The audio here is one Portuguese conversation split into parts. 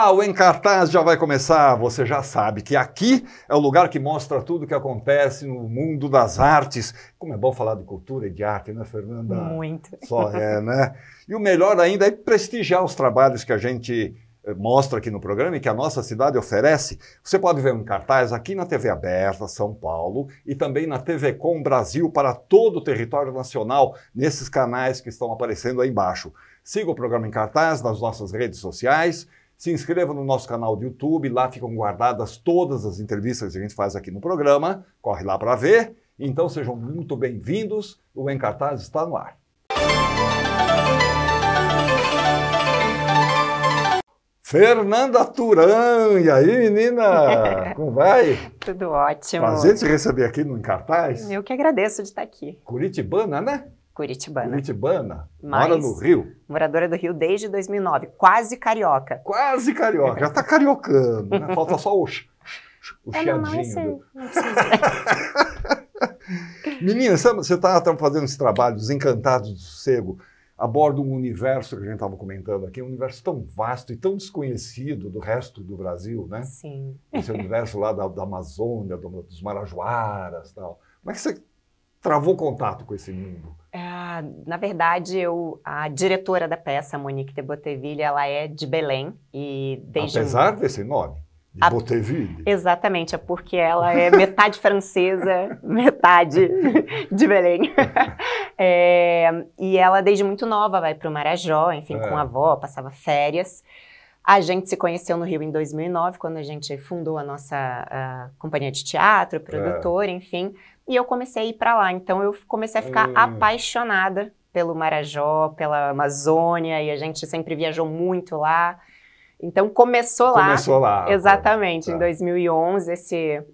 Olá, o Em Cartaz já vai começar. Você já sabe que aqui é o lugar que mostra tudo o que acontece no mundo das artes. Como é bom falar de cultura e de arte, né, Fernanda? Muito. Só é, né? E o melhor ainda é prestigiar os trabalhos que a gente mostra aqui no programa e que a nossa cidade oferece. Você pode ver um cartaz aqui na TV Aberta, São Paulo, e também na TV Com Brasil para todo o território nacional, nesses canais que estão aparecendo aí embaixo. Siga o programa Em Cartaz nas nossas redes sociais, se inscreva no nosso canal do YouTube, lá ficam guardadas todas as entrevistas que a gente faz aqui no programa, corre lá para ver. Então sejam muito bem-vindos, o Em Cartaz está no ar. Fernanda Turan, e aí, menina? Como vai? Tudo ótimo. Prazer te receber aqui no Em Cartaz. Eu que agradeço de estar aqui. Curitibana, né? Curitibana. Curitibana. Mora no Rio. Moradora do Rio desde 2009. Quase carioca. Quase carioca. Já tá cariocando, né? Falta só o chiadinho. Não precisa. Menina, você está fazendo esse trabalho, Os Encantados do Sossego, aborda um universo que a gente estava comentando aqui, um universo tão vasto e tão desconhecido do resto do Brasil, né? Sim. Esse universo lá da Amazônia, dos Marajoaras e tal. Como é que você travou contato com esse mundo? Na verdade, a diretora da peça, a Monique de Botteville, ela é de Belém. E desde Apesar desse nome, de Botteville. Exatamente, é porque ela é metade francesa, metade de Belém. E ela, desde muito nova, vai para o Marajó, enfim, com a avó, passava férias. A gente se conheceu no Rio em 2009, quando a gente fundou a nossa companhia de teatro, produtora, enfim. E eu comecei a ir para lá, então eu comecei a ficar apaixonada pelo Marajó, pela Amazônia, e a gente sempre viajou muito lá. Então começou lá. Começou lá. Exatamente, em 2011,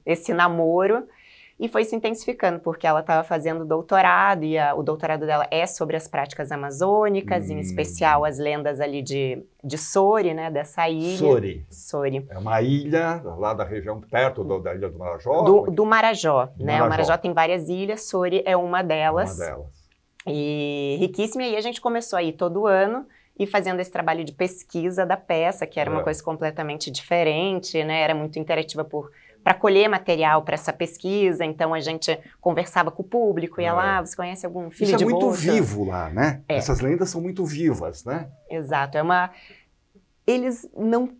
esse namoro. E foi se intensificando, porque ela estava fazendo doutorado, e o doutorado dela é sobre as práticas amazônicas, em especial as lendas ali de Soure, né, dessa ilha. Soure. É uma ilha lá da região, perto da ilha do Marajó? Do Marajó, né? O Marajó tem várias ilhas, Soure é uma delas. E riquíssima, e aí a gente começou a ir todo ano, e fazendo esse trabalho de pesquisa da peça, que era uma coisa completamente diferente, né? Era muito interativa para colher material para essa pesquisa, então a gente conversava com o público, ia lá, você conhece algum filho de boto? Isso é muito vivo lá, né? Essas lendas são muito vivas, né? Exato, eles não,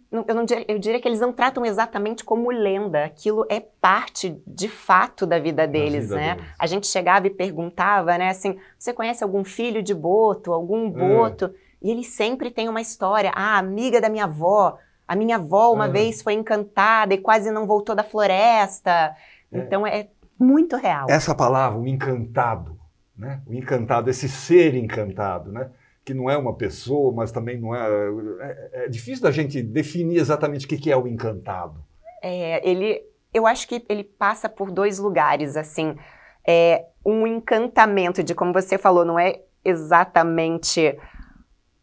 eu diria que eles não tratam exatamente como lenda, aquilo é parte, de fato, da vida deles, né? A gente chegava e perguntava, né, assim, você conhece algum filho de boto, algum boto? E eles sempre têm uma história, a amiga da minha avó, a minha avó uma vez foi encantada e quase não voltou da floresta. Então é muito real. Essa palavra, o encantado, né? O encantado, esse ser encantado, né? Que não é uma pessoa, mas também não é... É difícil da gente definir exatamente o que é o encantado. Eu acho que ele passa por dois lugares, assim. Um encantamento de, como você falou, não é exatamente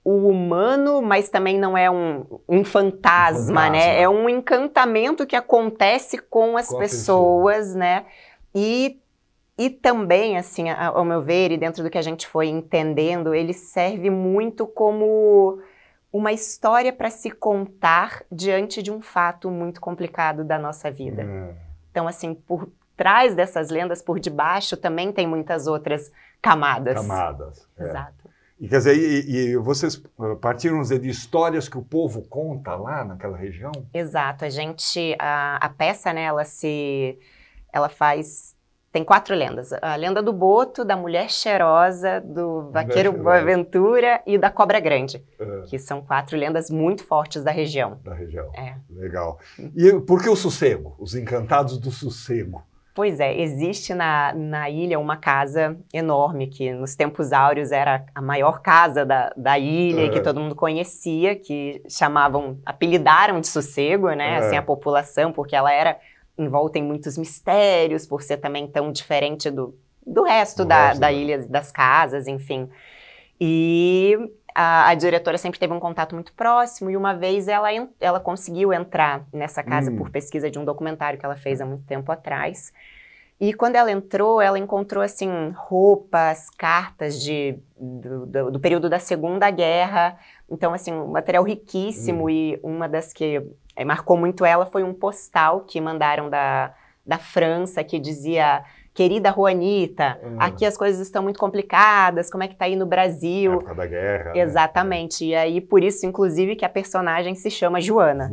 o humano, mas também não é um fantasma, né? É um encantamento que acontece com as pessoas, né? E também, assim, ao meu ver, e dentro do que a gente foi entendendo, ele serve muito como uma história para se contar diante de um fato muito complicado da nossa vida. Então, assim, por trás dessas lendas, por debaixo, também tem muitas outras camadas. Exato. E quer dizer, e vocês partiram de histórias que o povo conta lá naquela região? Exato, a peça, né, ela tem 4 lendas. A lenda do boto, da mulher cheirosa, do vaqueiro Boaventura e da cobra grande, que são 4 lendas muito fortes da região. Legal. E por que o sossego? Os encantados do sossego? Pois é, existe na ilha uma casa enorme, que nos tempos áureos era a maior casa da ilha, e que todo mundo conhecia, que apelidaram de sossego, né, assim, a população, porque ela era envolta em muitos mistérios, por ser também tão diferente do resto da ilha, das casas, enfim. E a diretora sempre teve um contato muito próximo, e uma vez ela conseguiu entrar nessa casa por pesquisa de um documentário que ela fez há muito tempo atrás. E quando ela entrou, ela encontrou, assim, roupas, cartas do período da Segunda Guerra. Então, assim, um material riquíssimo. E uma das que marcou muito ela foi um postal que mandaram da França, que dizia: querida Juanita, aqui as coisas estão muito complicadas, como é que tá aí no Brasil? Época da guerra. Exatamente. Né? E aí, por isso, inclusive, que a personagem se chama Joana.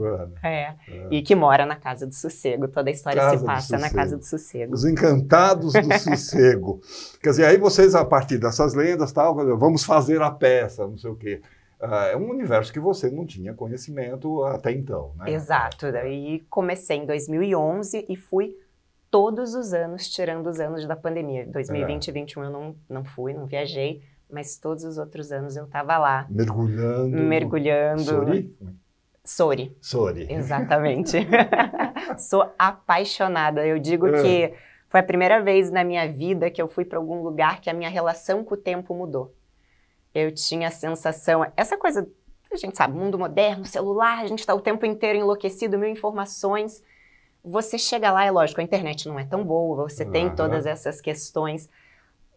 E que mora na Casa do Sossego. Toda a história se passa na Casa do Sossego. Os Encantados do Sossego. Quer dizer, aí vocês, a partir dessas lendas, tal, vamos fazer a peça, não sei o quê. É um universo que você não tinha conhecimento até então, né? Exato. Daí comecei em 2011 e fui todos os anos, tirando os anos da pandemia. 2020 e 2021 eu não fui, não viajei, mas todos os outros anos eu estava lá. Mergulhando. Sori? Sori. Exatamente. Sou apaixonada. Eu digo que foi a primeira vez na minha vida que eu fui para algum lugar que a minha relação com o tempo mudou. Eu tinha a sensação, essa coisa, a gente sabe, mundo moderno, celular, a gente está o tempo inteiro enlouquecido, mil informações. Você chega lá, é lógico, a internet não é tão boa, você tem todas essas questões,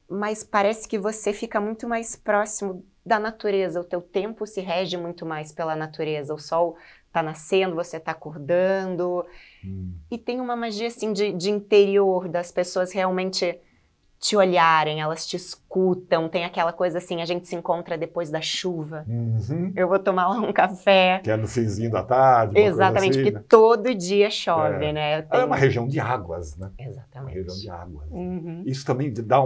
mas parece que você fica muito mais próximo da natureza, o teu tempo se rege muito mais pela natureza, o sol está nascendo, você está acordando, e tem uma magia assim de interior, das pessoas realmente te olharem, elas te escutam, tem aquela coisa assim, a gente se encontra depois da chuva, eu vou tomar lá um café. Que é no finzinho da tarde. Exatamente, assim, porque né? todo dia chove, né? É uma região de águas, né? Exatamente. Uma região de águas. Isso também dá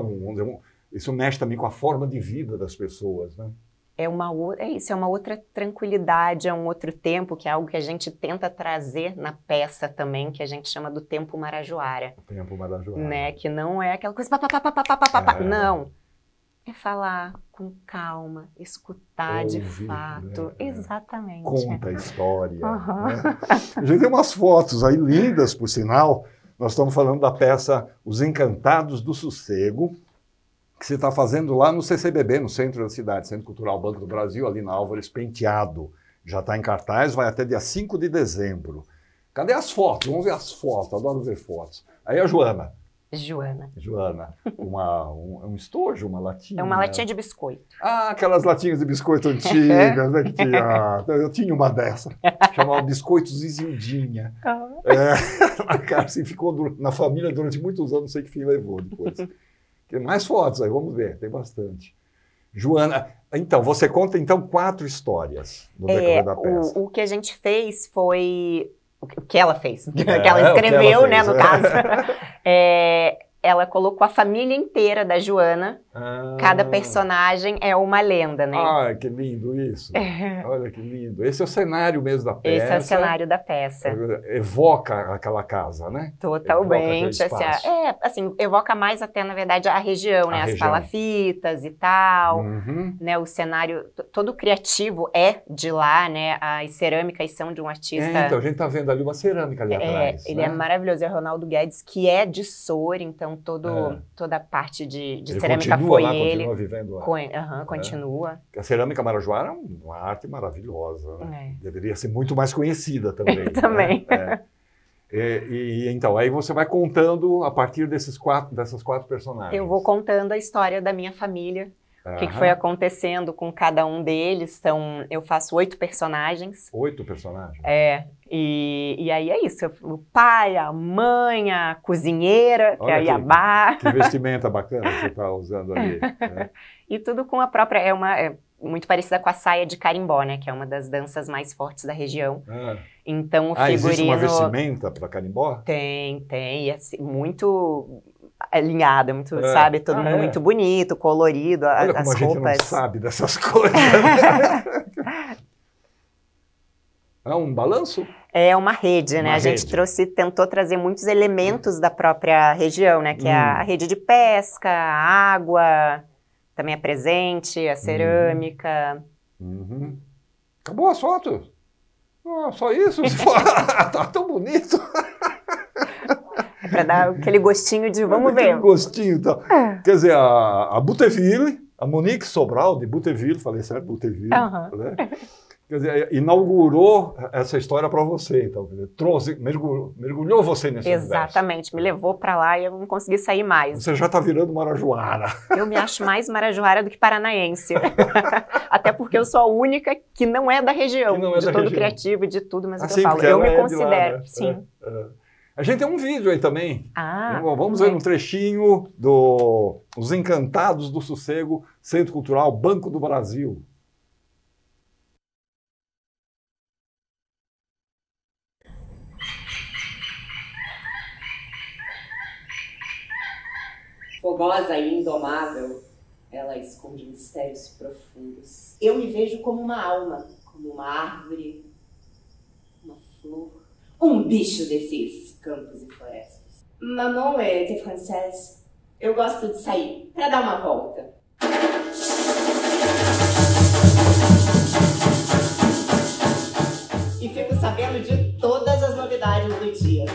isso mexe também com a forma de vida das pessoas, né? É isso, é uma outra tranquilidade, é um outro tempo, que é algo que a gente tenta trazer na peça também, que a gente chama do tempo marajoara. O tempo marajoara. Né? Que não é aquela coisa, não. É falar com calma, escutar de fato. Né? Exatamente. Conta a história. Né? A gente tem umas fotos aí lindas, por sinal. Nós estamos falando da peça Os Encantados do Sossego, que você está fazendo lá no CCBB, no centro da cidade, Centro Cultural Banco do Brasil, ali na Álvares Penteado. Já está em cartaz, vai até dia 5 de dezembro. Cadê as fotos? Vamos ver as fotos, adoro ver fotos. Aí a Joana. Um estojo, uma latinha? É uma latinha de biscoito. Ah, aquelas latinhas de biscoito antigas, né? Eu tinha uma dessa, chamava Biscoitos Isildinha. A Cárcere ficou na família durante muitos anos, não sei que fim levou depois. Tem mais fotos aí, vamos ver, tem bastante. Joana, então, você conta então 4 histórias no decorrer da peça. O que a gente fez foi... O que ela fez, que ela escreveu, né, no caso. Ela colocou a família inteira da Joana. Cada personagem é uma lenda, né? Ah, que lindo isso. Olha que lindo. Esse é o cenário mesmo da peça. Esse é o cenário da peça. Evoca aquela casa, né? Totalmente. Assim, evoca mais até, na verdade, a região, né? As palafitas e tal. Né? O cenário todo criativo é de lá, né? As cerâmicas são de um artista... Então, a gente tá vendo ali uma cerâmica ali atrás. Ele é maravilhoso. É o Ronaldo Guedes, que é de Soura, então toda a parte de cerâmica foi ele. Continua vivendo lá. Continua. A cerâmica marajoara é uma arte maravilhosa. Né? Deveria ser muito mais conhecida também. Também. Né? Então, aí você vai contando a partir dessas 4 personagens. Eu vou contando a história da minha família. O que foi acontecendo com cada um deles. Então, eu faço 8 personagens. 8 personagens? E aí é isso. O pai, a mãe, a cozinheira, que é a Iabá. Que vestimenta bacana que você está usando ali. Né? E tudo com a própria... É muito parecida com a saia de carimbó, né? Que é uma das danças mais fortes da região. Então, o figurino... existe uma vestimenta para carimbó? Tem. E assim, muito... alinhada, muito, sabe? Todo mundo muito bonito, colorido, olha as como a roupas. Gente não sabe dessas coisas. É um balanço? É uma rede, né? A gente tentou trazer muitos elementos da própria região, né? Que é a rede de pesca, a água, também é presente, a cerâmica. Acabou as fotos? Só isso? Tá tão bonito. Para dar aquele gostinho de vamos ver. Aquele gostinho, tá. Quer dizer, a Buteville, a Monique Sobral de Buteville, falei certo, Buteville, né? Quer dizer, inaugurou essa história para você, então, quer dizer, trouxe, mergulhou você nesse universo. Exatamente, me levou para lá e eu não consegui sair mais. Você já está virando marajoara. Eu me acho mais marajoara do que paranaense. Até porque eu sou a única que não é da região, de todo criativo, de tudo, mas eu falo, eu me considero, sim. A gente tem um vídeo aí também. Ah, vamos ver um trechinho dos Encantados do Sossego, Centro Cultural Banco do Brasil. Fogosa e indomável, ela esconde mistérios profundos. Eu me vejo como uma alma, como uma árvore, uma flor, um bicho desses campos e florestas. Maman é francesa. Eu gosto de sair para dar uma volta. E fico sabendo de todas as novidades do dia.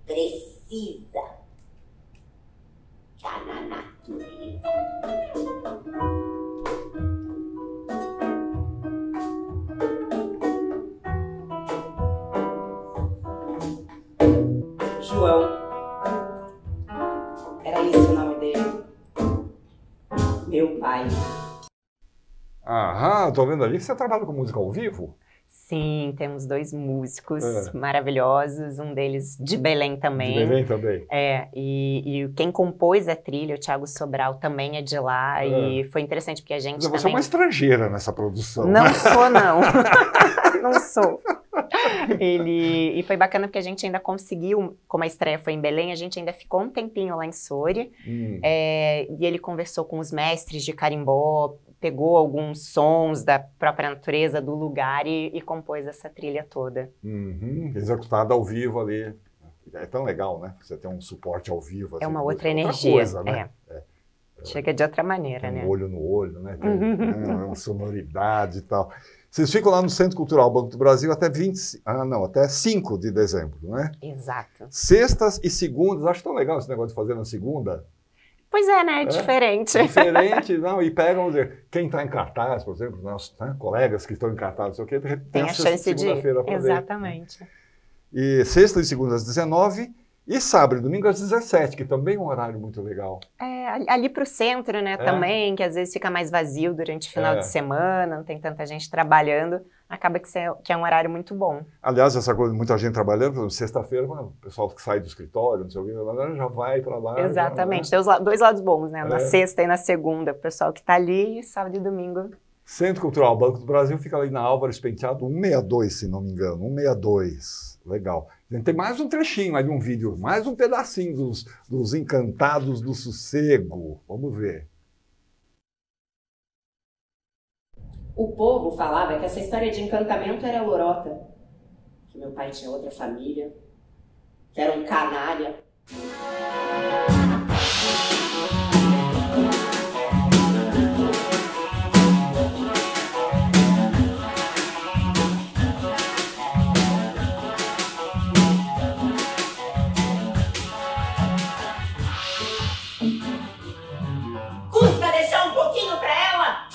Precisa tá na natureza. João. Era esse o nome dele. Meu pai. Aham, tô vendo ali que você trabalha com música ao vivo? Sim, temos 2 músicos maravilhosos, um deles de Belém também. De Belém também. E quem compôs a trilha, o Thiago Sobral, também é de lá, e foi interessante porque a gente Você é uma estrangeira nessa produção. Não sou, não. Não sou. E foi bacana porque a gente ainda conseguiu, como a estreia foi em Belém, a gente ainda ficou um tempinho lá em Soure, e ele conversou com os mestres de carimbó, pegou alguns sons da própria natureza do lugar e compôs essa trilha toda. Executada ao vivo ali. É tão legal, né? Você tem um suporte ao vivo. Assim, é uma outra energia. Coisa, né? Chega de outra maneira, tem né? Um olho no olho, né? Tem uma sonoridade e tal. Vocês ficam lá no Centro Cultural Banco do Brasil até 5 de dezembro, né? Exato. Sextas e segundas, acho tão legal esse negócio de fazer na segunda. Pois é, né? Diferente. Diferente, não, e pegam, quem está em cartaz, por exemplo, nossos colegas que estão em cartaz, não sei o quê, tem a chance de ir. Exatamente. Ver, né? E sexta e segunda às 19 e sábado e domingo às 17, que também é um horário muito legal. Ali para o centro, né, também, que às vezes fica mais vazio durante o final de semana, não tem tanta gente trabalhando, acaba que é um horário muito bom. Aliás, essa coisa, muita gente trabalhando, por exemplo, sexta-feira, o pessoal que sai do escritório, não sei o que, já vai para lá. Exatamente, tem os 2 lados bons, né, na sexta e na segunda, o pessoal que está ali, e sábado e domingo. Centro Cultural Banco do Brasil fica ali na Álvares Penteado 162, se não me engano, 162, legal. Tem mais um trechinho aí de um vídeo, mais um pedacinho dos Encantados do Sossego. Vamos ver. O povo falava que essa história de encantamento era lorota, que meu pai tinha outra família, que era um canalha. Custa deixar um pouquinho pra ela?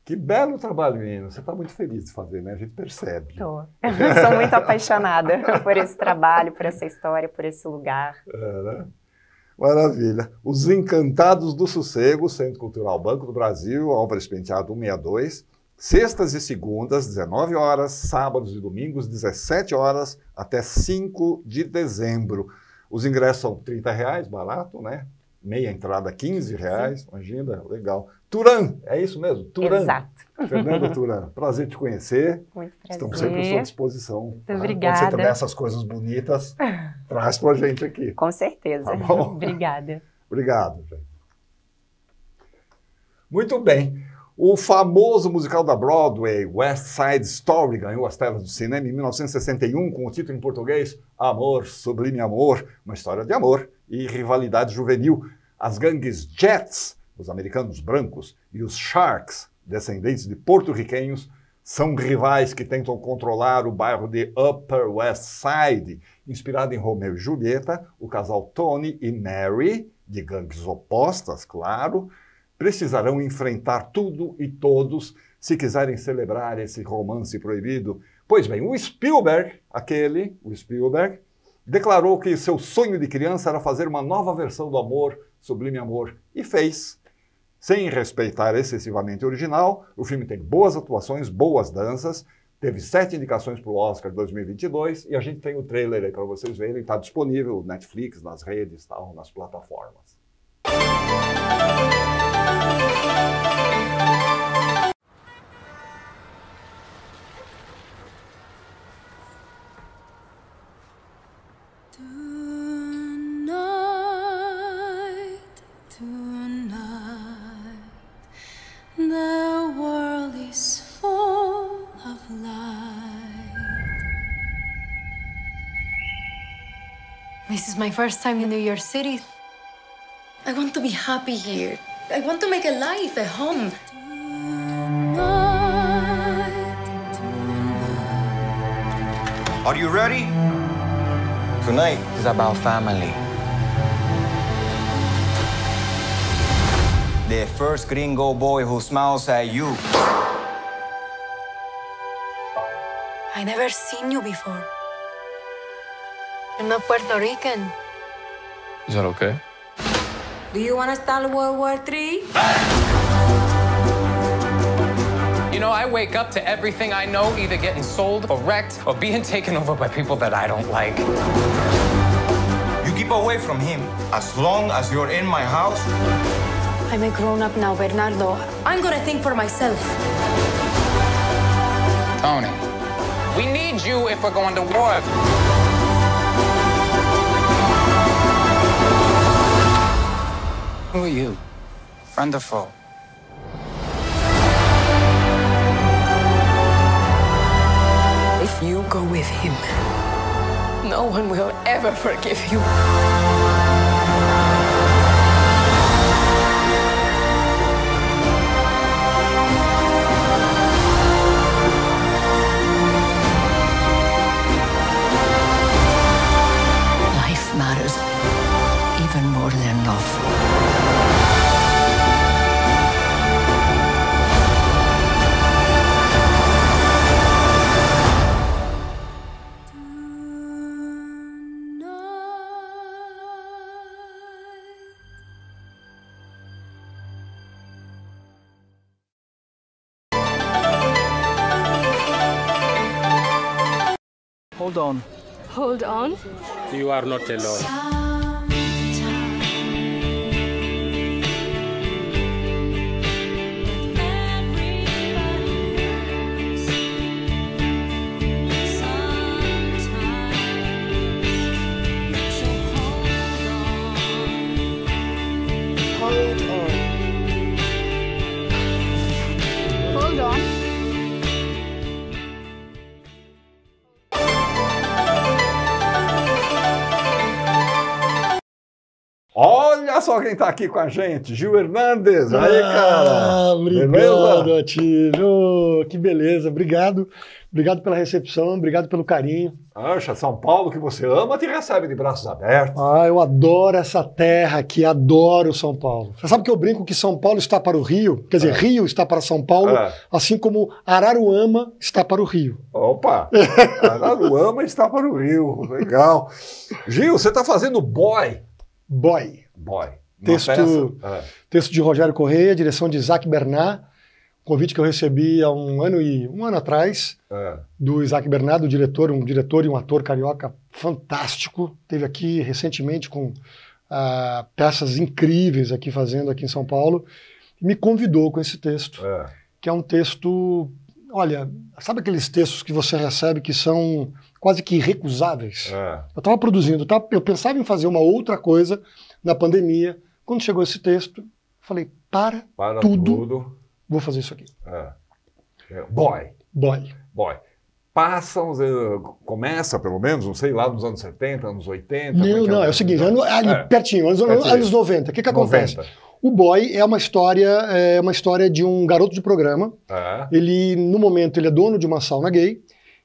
Que belo trabalho, menino. Você está muito feliz de fazer, né? A gente percebe. Tô. Sou muito apaixonada por esse trabalho, por essa história, por esse lugar. Né? Maravilha. Os Encantados do Sossego, Centro Cultural Banco do Brasil, Álvares Penteado 162. Sextas e segundas, 19 horas, sábados e domingos, 17 horas, até 5 de dezembro. Os ingressos são R$30, barato, né? Meia entrada, R$15, imagina, legal. Turan, é isso mesmo? Turan. Exato. Fernanda Turan, prazer te conhecer. Muito prazer. Estamos sempre à sua disposição. Muito obrigada. Quando você tiver essas coisas bonitas, traz pra gente aqui. Com certeza. Tá bom? Obrigada. Obrigado, gente. Muito bem. O famoso musical da Broadway, West Side Story, ganhou as telas do cinema em 1961 com o título em português Amor, Sublime Amor, uma história de amor e rivalidade juvenil. As gangues Jets os americanos brancos, e os Sharks, descendentes de porto-riquenhos, são rivais que tentam controlar o bairro de Upper West Side. Inspirado em Romeu e Julieta, o casal Tony e Mary, de gangues opostas, claro, precisarão enfrentar tudo e todos se quiserem celebrar esse romance proibido. Pois bem, o Spielberg, declarou que seu sonho de criança era fazer uma nova versão do Amor, Sublime Amor, e fez. Sem respeitar excessivamente o original, o filme tem boas atuações, boas danças, teve 7 indicações para o Oscar 2022 e a gente tem o trailer aí para vocês verem, está disponível no Netflix, nas redes, tal, nas plataformas. This is my first time in New York City. I want to be happy here. I want to make a life, a home. Are you ready? Tonight is about family. The first gringo boy who smiles at you. I never seen you before. You're not Puerto Rican. Is that okay? Do you want to start World War III? You know, I wake up to everything I know either getting sold or wrecked or being taken over by people that I don't like. You keep away from him. As long as you're in my house. I'm a grown-up now, Bernardo. I'm gonna think for myself. Tony, we need you if we're going to war. Who are you? Friend or foe? If you go with him, no one will ever forgive you. Life matters even more than love. Hold on. Hold on. You are not alone. Hold on. Hold on. Olha só quem está aqui com a gente, Gil Hernandes. Aí, cara. Obrigado, Atílio. Que beleza. Obrigado. Obrigado pela recepção, obrigado pelo carinho. Poxa, São Paulo, que você ama, te recebe de braços abertos. Eu adoro essa terra aqui, adoro São Paulo. Você sabe que eu brinco que São Paulo está para o Rio? Quer dizer, Rio está para São Paulo, assim como Araruama está para o Rio. Opa! Araruama está para o Rio. Legal. Gil, você está fazendo Boy. Boy. Texto de Rogério Correia, direção de Isaac Bernard. Convite que eu recebi há um ano atrás, do Isaac Bernard, um diretor e um ator carioca fantástico. Esteve aqui recentemente com peças incríveis fazendo aqui em São Paulo. E me convidou com esse texto, que é um texto... Olha, sabe aqueles textos que você recebe que são quase que irrecusáveis? Eu estava produzindo, eu pensava em fazer uma outra coisa na pandemia. Quando chegou esse texto, eu falei, para tudo. Vou fazer isso aqui. Boy. Começa, pelo menos, não sei, lá nos anos 70, anos 80. Não, é o seguinte, pertinho, anos 90. O que acontece? O Boy é uma história de um garoto de programa. Ele, no momento, ele é dono de uma sauna gay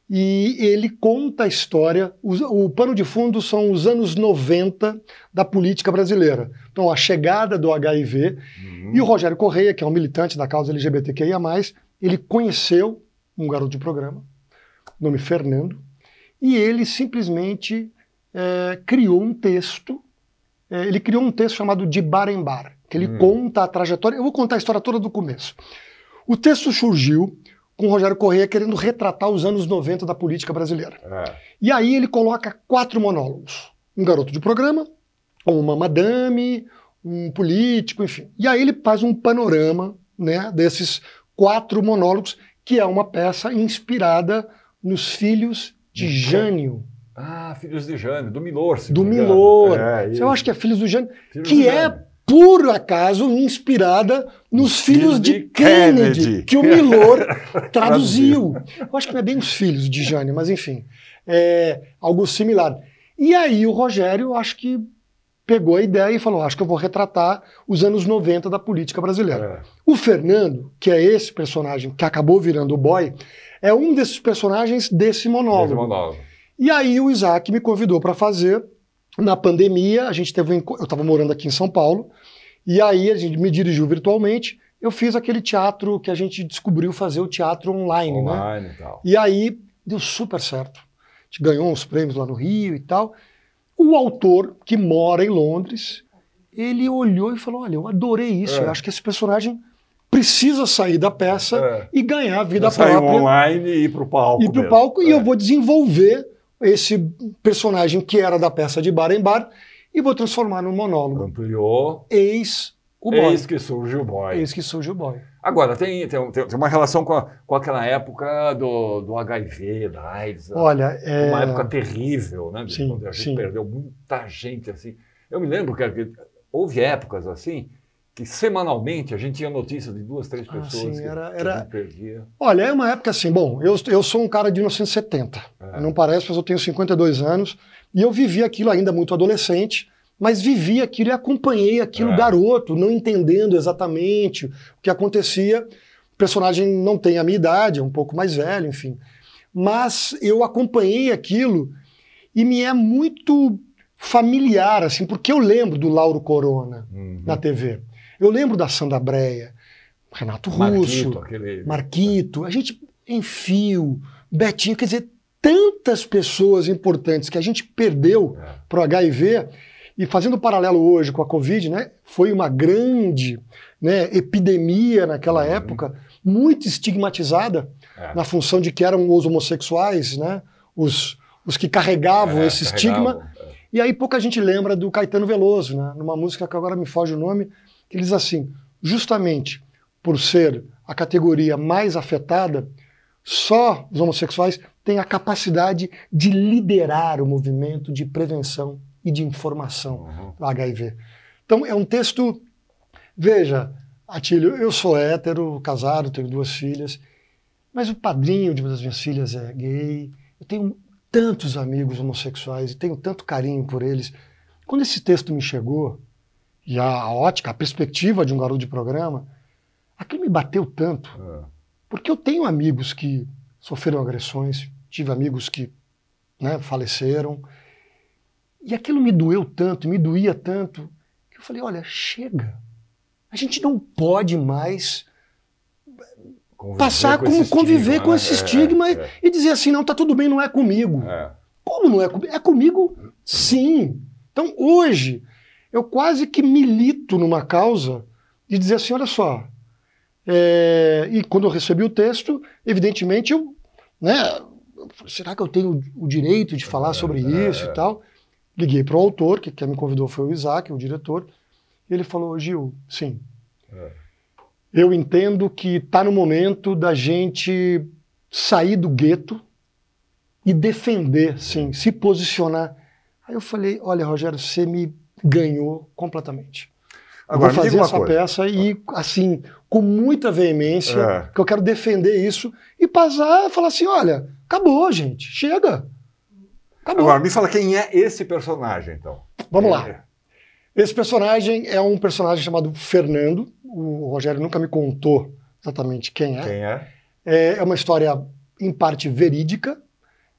e ele conta a história. O pano de fundo são os anos 90 da política brasileira. Então, a chegada do HIV. E o Rogério Correia, que é um militante da causa LGBTQIA+, ele conheceu um garoto de programa, nome Fernando, e ele simplesmente criou um texto. Ele criou um texto chamado De Bar em Bar, que ele conta a trajetória. Eu vou contar a história toda do começo. O texto surgiu com o Rogério Correia querendo retratar os anos 90 da política brasileira. E aí ele coloca 4 monólogos. Um garoto de programa, uma madame, um político, enfim. E aí ele faz um panorama, né, desses 4 monólogos, que é uma peça inspirada nos Filhos de Jânio. Filhos de Jânio, do Milor. Do Milor. Eu acho que é Filhos do Jânio, que é, por acaso, inspirada nos Filhos de Kennedy, que o Milor traduziu. Eu acho que não é bem os Filhos de Jânio, mas enfim, é algo similar. E aí o Rogério, acho que pegou a ideia e falou, acho que eu vou retratar os anos 90 da política brasileira. O Fernando, que é esse personagem que acabou virando o Boy, é um desses personagens desse monólogo. E aí o Isaac me convidou para fazer. Na pandemia, eu estava morando aqui em São Paulo, e aí a gente me dirigiu virtualmente. Eu fiz aquele teatro que a gente descobriu fazer, o teatro online, né? E tal. E aí deu super certo. A gente ganhou uns prêmios lá no Rio e tal. O autor, que mora em Londres, ele olhou e falou, olha, eu adorei isso, eu acho que esse personagem precisa sair da peça e ganhar a vida própria. Sair online e ir para o palco. E eu vou desenvolver esse personagem que era da peça De Bar em Bar e vou transformar num monólogo. Ampliou. Eis o Boy. Eis que surge o Boy. Eis que surge o Boy. Agora, tem uma relação com aquela época do HIV, da AIDS. Olha, uma época terrível, né? Sim, quando a gente perdeu muita gente, assim. Eu me lembro que houve épocas, assim, que semanalmente a gente tinha notícia de 2, 3 pessoas que a gente perdia. Olha, é uma época assim, bom, eu sou um cara de 1970, não parece, mas eu tenho 52 anos, e eu vivi aquilo ainda muito adolescente, mas vivi aquilo e acompanhei aquilo garoto, não entendendo exatamente o que acontecia. O personagem não tem a minha idade, é um pouco mais velho, enfim. Mas eu acompanhei aquilo e me é muito familiar, assim, porque eu lembro do Lauro Corona na TV. Eu lembro da Sandra Breia, Renato Russo, Marquito, a gente, Enfio, Betinho, quer dizer, tantas pessoas importantes que a gente perdeu para o HIV, e fazendo paralelo hoje com a Covid, né, foi uma grande, né, epidemia naquela época, muito estigmatizada, na função de que eram os homossexuais, né, os que carregavam esse estigma. E aí pouca gente lembra do Caetano Veloso, né, numa música que agora me foge o nome, que ele diz assim, justamente por ser a categoria mais afetada, só os homossexuais têm a capacidade de liderar o movimento de prevenção e de informação do HIV. Então é um texto, veja, Atílio, eu sou hétero, casado, tenho 2 filhas, mas o padrinho de uma das minhas filhas é gay, eu tenho tantos amigos homossexuais e tenho tanto carinho por eles. Quando esse texto me chegou, e a ótica, a perspectiva de um garoto de programa, aquilo me bateu tanto. Porque eu tenho amigos que sofreram agressões, tive amigos que, né, faleceram, e aquilo me doeu tanto, me doía tanto, que eu falei, olha, chega. A gente não pode mais conviver com esse estigma e dizer assim, não, tá tudo bem, não é comigo. Como não é comigo? É comigo, sim. Então, hoje, eu quase que milito numa causa de dizer assim, olha só, e quando eu recebi o texto, evidentemente, eu falei, será que eu tenho o direito de falar sobre isso e tal? Liguei para o autor, que quem me convidou foi o Isaac, o diretor, e ele falou, Gil, sim, eu entendo que está no momento da gente sair do gueto e defender, sim, se posicionar. Aí eu falei, olha, Rogério, você me ganhou completamente. Agora, vou fazer essa peça e, assim, com muita veemência, que eu quero defender isso e passar e falar assim, olha, acabou, gente, chega. Acabou. Agora, me fala quem é esse personagem, então. Vamos lá. Esse personagem é um personagem chamado Fernando. O Rogério nunca me contou exatamente quem é. Quem é? É uma história, em parte, verídica,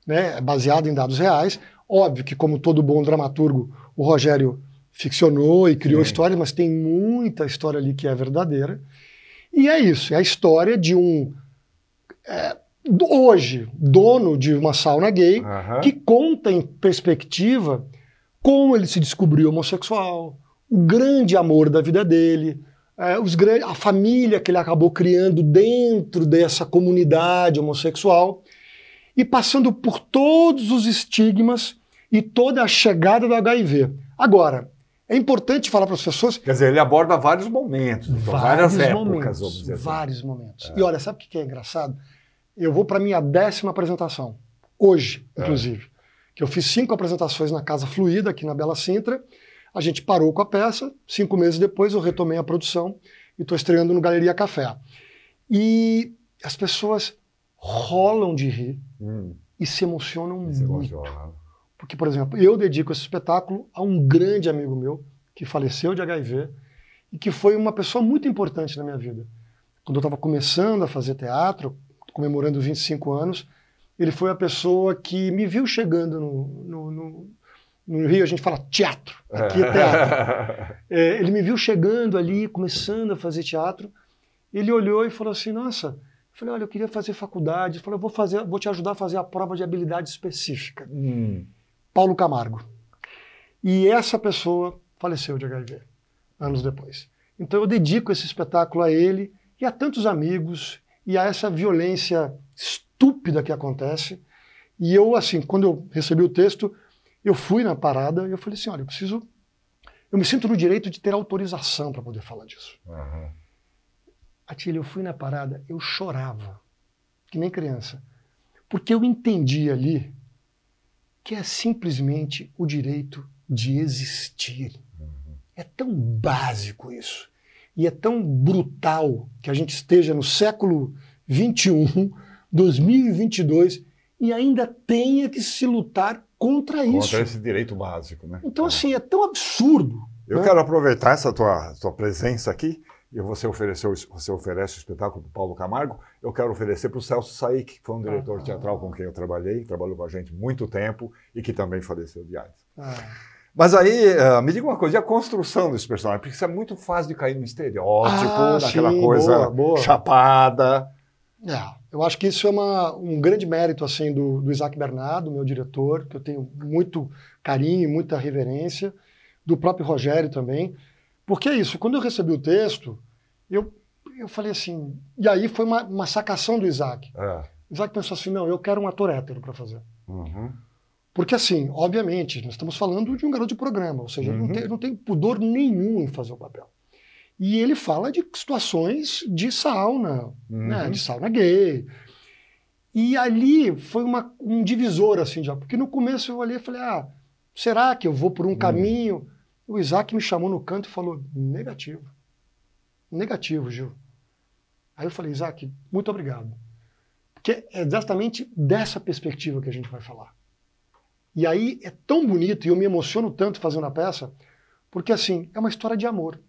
né, baseada em dados reais. Óbvio que, como todo bom dramaturgo, o Rogério ficcionou e criou histórias, mas tem muita história ali que é verdadeira. E é isso, é a história de um, hoje, dono de uma sauna gay, que conta em perspectiva como ele se descobriu homossexual, o grande amor da vida dele, a família que ele acabou criando dentro dessa comunidade homossexual, e passando por todos os estigmas e toda a chegada do HIV. Agora, é importante falar para as pessoas... Quer dizer, ele aborda vários momentos, várias épocas, vamos dizer assim. Vários momentos. E olha, sabe o que é engraçado? Eu vou para a minha 10ª apresentação, hoje, inclusive. Que eu fiz 5 apresentações na Casa Fluida, aqui na Bela Sintra. A gente parou com a peça, 5 meses depois eu retomei a produção e estou estreando no Galeria Café. E as pessoas rolam de rir e se emocionam muito. Porque, por exemplo, eu dedico esse espetáculo a um grande amigo meu que faleceu de HIV e que foi uma pessoa muito importante na minha vida. Quando eu estava começando a fazer teatro, comemorando 25 anos, ele foi a pessoa que me viu chegando no Rio, a gente fala teatro, aqui é teatro. Ele me viu chegando ali, começando a fazer teatro, ele olhou e falou assim, nossa, eu falei, olha, eu queria fazer faculdade, eu falei, vou te ajudar a fazer a prova de habilidade específica. Paulo Camargo. E essa pessoa faleceu de HIV, anos depois. Então eu dedico esse espetáculo a ele e a tantos amigos e a essa violência estúpida que acontece. E eu, assim, quando eu recebi o texto, eu fui na parada e eu falei assim, olha, eu me sinto no direito de ter autorização para poder falar disso. Atílio, eu fui na parada, eu chorava, que nem criança, porque eu entendi ali que é simplesmente o direito de existir. É tão básico isso. E é tão brutal que a gente esteja no século XXI, 2022, e ainda tenha que se lutar contra isso. Contra esse direito básico, né? Então, assim, é tão absurdo. Eu quero aproveitar essa tua presença aqui, e você oferece o espetáculo do Paulo Camargo, eu quero oferecer para o Celso Saik, que foi um diretor teatral com quem eu trabalhei, trabalhou com a gente muito tempo e que também faleceu de AIDS. Mas aí, me diga uma coisa, e a construção desse personagem? Porque isso é muito fácil de cair no estereótipo, naquela coisa chapada. Eu acho que isso é um grande mérito assim, do Isaac Bernardo, meu diretor, que eu tenho muito carinho e muita reverência, do próprio Rogério também. Porque é isso, quando eu recebi o texto, eu falei assim... E aí foi uma sacação do Isaac. O Isaac pensou assim, não, eu quero um ator hétero para fazer. Porque assim, obviamente, nós estamos falando de um garoto de programa, ou seja, ele não tem pudor nenhum em fazer o papel. E ele fala de situações de sauna, né, de sauna gay. E ali foi um divisor, assim, já, porque no começo eu olhei e falei, será que eu vou por um caminho... O Isaac me chamou no canto e falou, negativo. Negativo, Gil. Aí eu falei, Isaac, muito obrigado. Porque é exatamente dessa perspectiva que a gente vai falar. E aí é tão bonito, e eu me emociono tanto fazendo a peça, porque assim, é uma história de amor.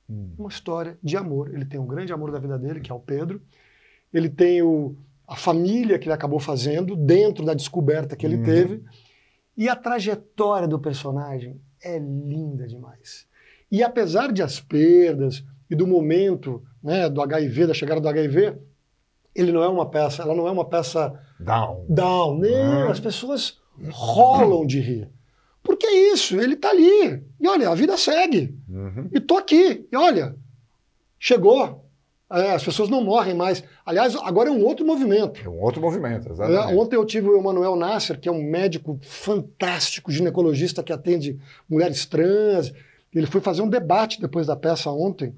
Uma história de amor. Ele tem um grande amor da vida dele, que é o Pedro. Ele tem a família que ele acabou fazendo, dentro da descoberta que ele teve. E a trajetória do personagem é linda demais. E apesar de as perdas e do momento, né, do HIV, da chegada do HIV, ela não é uma peça down, né? As pessoas rolam de rir. Porque é isso, ele tá ali. E olha, a vida segue. E tô aqui. E olha, chegou. As pessoas não morrem mais. Aliás, agora é um outro movimento. É um outro movimento, exatamente. Ontem eu tive o Emanuel Nasser, que é um médico fantástico, ginecologista que atende mulheres trans. Ele foi fazer um debate depois da peça ontem.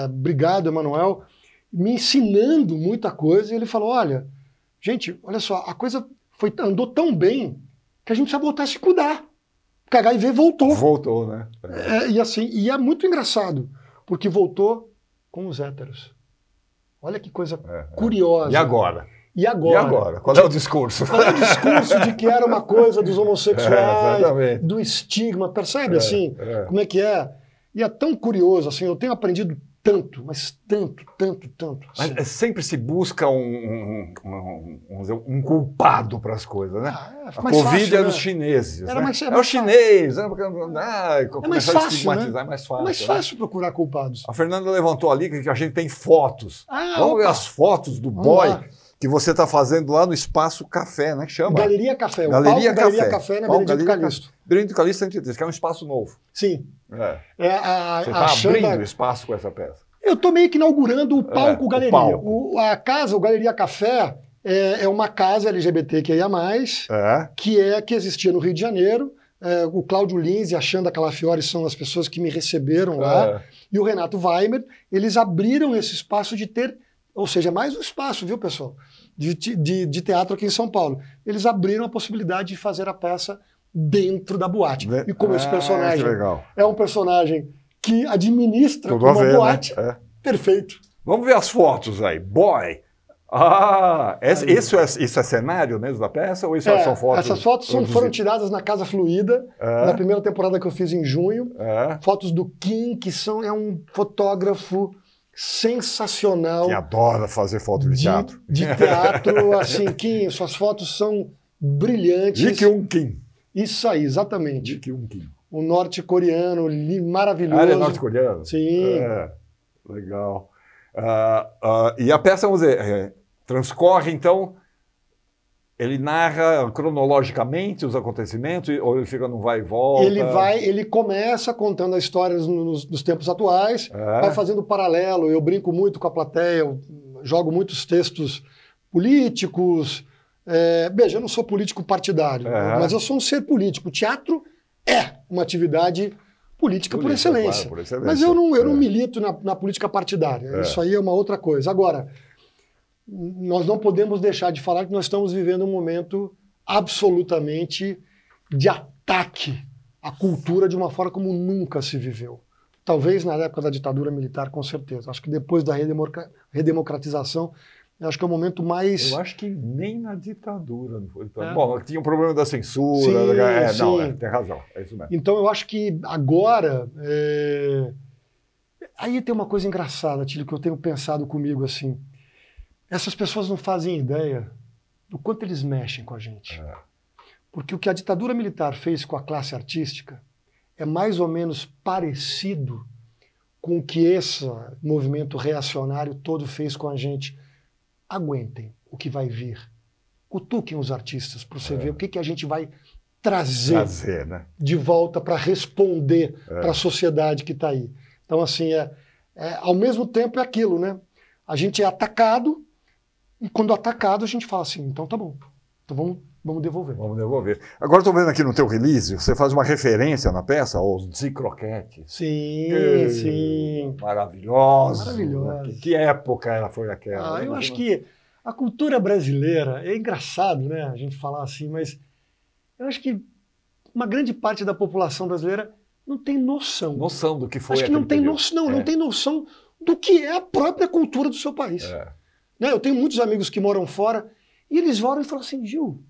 Obrigado, Emanuel. Me ensinando muita coisa. E ele falou, olha, gente, olha só, a coisa andou tão bem que a gente precisa voltar a se cuidar. Porque a HIV voltou. Voltou, né? E é muito engraçado, porque voltou com os héteros. Olha que coisa curiosa. E agora? E agora? E agora? Qual é o discurso? Qual é o discurso de que era uma coisa dos homossexuais, exatamente. do estigma, percebe assim? Como é que é? E é tão curioso, assim, eu tenho aprendido tanto, mas tanto. Assim. Mas sempre se busca um culpado para as coisas, né? A Covid fácil, era né? os chineses, Era né? mais, é o chinês, né? mais Começar a fácil, estigmatizar, né? é mais fácil. É mais fácil procurar culpados. A Fernanda levantou ali que a gente tem fotos. Vamos ver as fotos do Vamos boy lá. que você está fazendo lá no Espaço Café, né? Que chama? Galeria Café. Galeria Galeria Café na Benedito Calixto. Benedito Calixto 103, que é um espaço novo. Sim. Você está Xanda... abrindo espaço com essa peça. Eu estou meio que inaugurando o palco Galeria. O palco. A casa, o Galeria Café, é uma casa LGBTQIA+, que existia no Rio de Janeiro. O Cláudio Lins e a Xanda Calafiore são as pessoas que me receberam lá. E o Renato Weimer, eles abriram esse espaço de ter, ou seja, mais um espaço, viu, pessoal? De teatro aqui em São Paulo. Eles abriram a possibilidade de fazer a peça dentro da boate. E como esse personagem é um personagem que administra uma boate, né? Perfeito. Vamos ver as fotos aí. Boy! Isso é cenário mesmo da peça ou isso são fotos? Essas fotos foram tiradas na Casa Fluida, na primeira temporada que eu fiz em junho. Fotos do Kim, que é um fotógrafo sensacional. Que adora fazer foto de teatro. De teatro, assim, Kim, suas fotos são brilhantes. Ji Kyung Kim. Isso aí, exatamente. Ji Kyung Kim. Um norte-coreano maravilhoso. Ele é norte-coreano? Sim. Legal. E a peça, vamos dizer, transcorre, então, ele narra cronologicamente os acontecimentos ou ele fica no vai e volta? Ele começa contando a história nos tempos atuais, vai fazendo paralelo. Eu brinco muito com a plateia, eu jogo muitos textos políticos. Veja, eu não sou político partidário, mas eu sou um ser político. O teatro é uma atividade política por excelência. Claro, por excelência. Mas eu não milito na política partidária. Isso aí é uma outra coisa. Agora, nós não podemos deixar de falar que nós estamos vivendo um momento absolutamente de ataque à cultura de uma forma como nunca se viveu. Talvez na época da ditadura militar, com certeza. Acho que depois da redemocratização, acho que é o momento mais... Eu acho que nem na ditadura não foi. Bom, tinha um problema da censura. Sim. Não, tem razão, é isso mesmo. Então eu acho que agora... Aí tem uma coisa engraçada, Tílio, que eu tenho pensado comigo assim. Essas pessoas não fazem ideia do quanto eles mexem com a gente. Porque o que a ditadura militar fez com a classe artística é mais ou menos parecido com o que esse movimento reacionário todo fez com a gente. Aguentem o que vai vir. Cutuquem os artistas para você ver o que a gente vai trazer né? de volta para responder para a sociedade que está aí. Então, assim, ao mesmo tempo é aquilo, né? A gente é atacado e quando atacado a gente fala assim, então tá bom, então vamos devolver. Vamos devolver. Agora estou vendo aqui no teu release, você faz uma referência na peça aos Zicroquete. Sim. Maravilhoso. Maravilhoso. Que época foi aquela? Eu acho que a cultura brasileira, é engraçado, né, a gente falar assim, mas eu acho que uma grande parte da população brasileira não tem noção. Noção do que foi. Acho que não tem noção, não tem noção do que é a própria cultura do seu país. Né? Eu tenho muitos amigos que moram fora e eles moram e falam assim, Gil,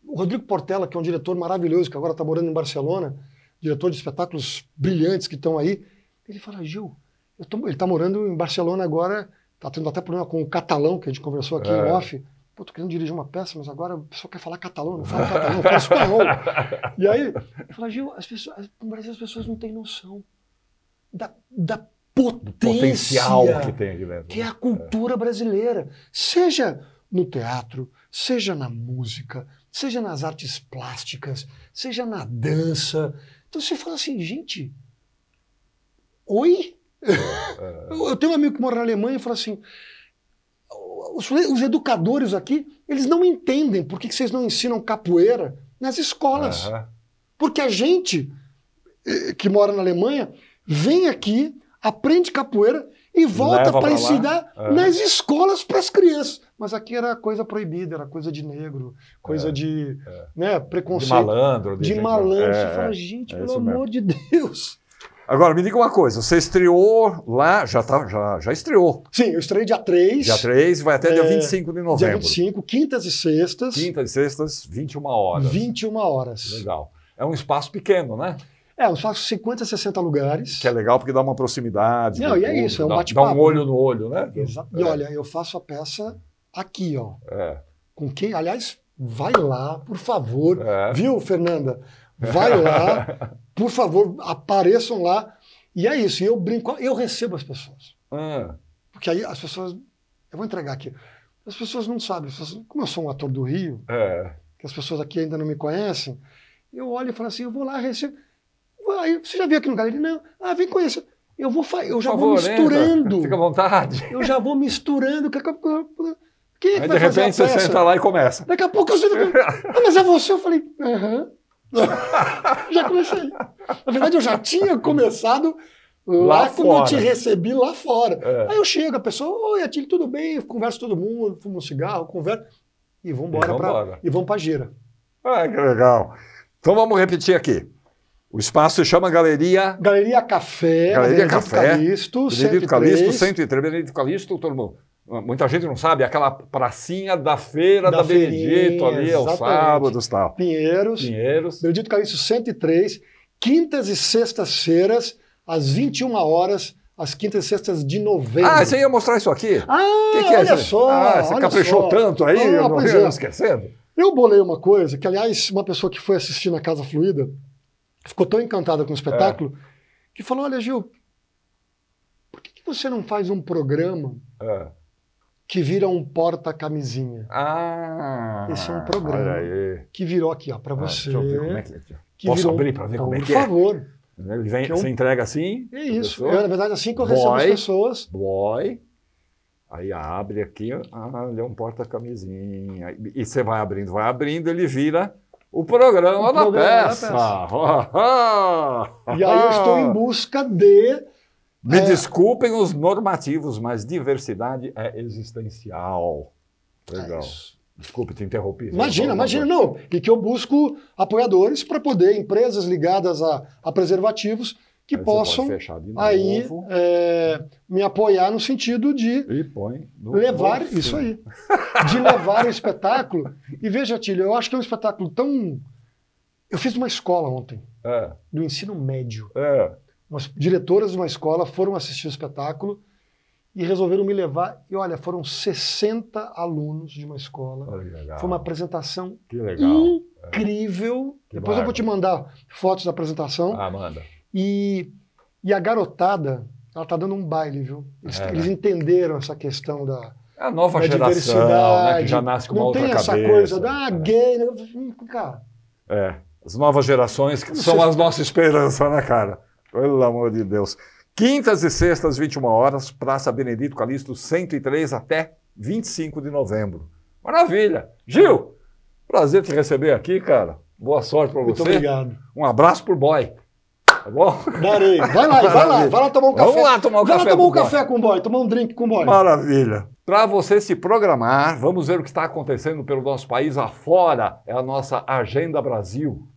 o Rodrigo Portela, que é um diretor maravilhoso, que agora está morando em Barcelona, diretor de espetáculos brilhantes que estão aí, ele fala, Gil, ele está morando em Barcelona agora, está tendo até problema com o catalão, que a gente conversou aqui em off. Pô, tô querendo dirigir uma peça, mas agora a pessoa quer falar catalão, não fala catalão, fala espanhol. E aí, eu falo, Gil, no Brasil as pessoas não têm noção da potencial que tem aqui dentro. Que é a cultura brasileira. Seja no teatro, seja na música, seja nas artes plásticas, seja na dança. Então você fala assim, gente, oi? Eu tenho um amigo que mora na Alemanha e fala assim, os educadores aqui, eles não entendem por que vocês não ensinam capoeira nas escolas. Porque a gente, que mora na Alemanha, vem aqui, aprende capoeira e volta para ensinar nas escolas para as crianças. Mas aqui era coisa proibida, era coisa de negro, coisa de preconceito. De malandro. De malandro. Você fala, gente, pelo amor de Deus. Agora, me diga uma coisa, você estreou lá, já estreou. Sim, eu estreiei dia 3. Dia 3 e vai até dia 25 de novembro. Dia 25, quintas e sextas. Quintas e sextas, 21 horas. 21 horas. Legal. É um espaço pequeno, né? É, um espaço de 50, 60 lugares. Que é legal porque dá uma proximidade. Não, e é isso, é um bate-papo. Dá um olho no olho, né? Exato. E olha, eu faço a peça aqui, ó. É. Com quem, aliás, vai lá, por favor. Viu, Fernanda? Vai lá, por favor, apareçam lá. E é isso, e eu brinco, eu recebo as pessoas. Porque aí as pessoas, eu vou entregar aqui, as pessoas não sabem, como eu sou um ator do Rio, que as pessoas aqui ainda não me conhecem, eu olho e falo assim, eu vou lá, recebo. Aí, você já viu aqui no Galeria? Não. Ah, vem conhecer. Eu já vou misturando. Entra. Fica à vontade. Eu já vou misturando. Aí de repente você senta lá e começa. Daqui a pouco eu sinto. Mas é você? Eu falei, aham. Já comecei. Na verdade, eu já tinha começado lá como eu te recebi lá fora. Aí eu chego, a pessoa, oi, Atílio, tudo bem? Eu converso com todo mundo, fumo um cigarro, converso. E vamos embora e vamos pra gira. Ah, que legal. Então vamos repetir aqui. O espaço se chama Galeria Café. Benedito Calixto, Benedito Calixto, 103. Benedito Calixto, todo mundo. Muita gente não sabe, aquela pracinha da feira da Benedito ali, aos sábados e tal. Pinheiros. Benedito Calixto 103, quintas e sextas-feiras, às 21 horas, às quintas e sextas de novembro. Ah, você ia mostrar isso aqui? Que é olha só. Você caprichou tanto aí, eu não ia esquecendo. Eu bolei uma coisa, que aliás, uma pessoa que foi assistir na Casa Fluida, ficou tão encantada com o espetáculo, que falou, olha, Gil, por que você não faz um programa que vira um porta-camisinha? Esse é um programa que virou aqui, ó, para você. Deixa eu ver como é que Posso abrir para ver como é que é? Por favor. Ele vem, você entrega assim? É isso. Na verdade, assim que eu recebo as pessoas. Aí abre aqui, ele é um porta-camisinha. E você vai abrindo, ele vira o programa da peça. E aí eu estou em busca de... Me desculpem os normativos, mas diversidade é existencial. Legal. Desculpe te interromper. Imagina, não. E que eu busco apoiadores para poder, empresas ligadas a preservativos, que possam aí me apoiar no sentido de levar isso aí. De levar o espetáculo. E veja, Atílio, eu acho que é um espetáculo tão... Eu fiz uma escola ontem, do ensino médio. Umas diretoras de uma escola foram assistir o espetáculo e resolveram me levar. E olha, foram 60 alunos de uma escola. Foi uma apresentação incrível. Depois eu vou te mandar fotos da apresentação. Manda. E a garotada, ela tá dando um baile, viu? Eles entenderam essa questão da a nova geração, diversidade, né, que já nasce com uma outra cabeça. Não tem essa coisa da gay, né? Cara. As novas gerações que são as nossa esperança, né, cara? Pelo amor de Deus. Quintas e sextas, 21 horas, Praça Benedito Calixto 103 até 25 de novembro. Maravilha! Gil, prazer te receber aqui, cara. Boa sorte para você. Muito obrigado. Um abraço pro boy. Tá bom? Darei. Vai lá tomar um café. Vamos lá tomar um café. Vai lá tomar um café com o boy, tomar um drink com o boy. Maravilha. Para você se programar, vamos ver o que está acontecendo pelo nosso país afora. É a nossa Agenda Brasil.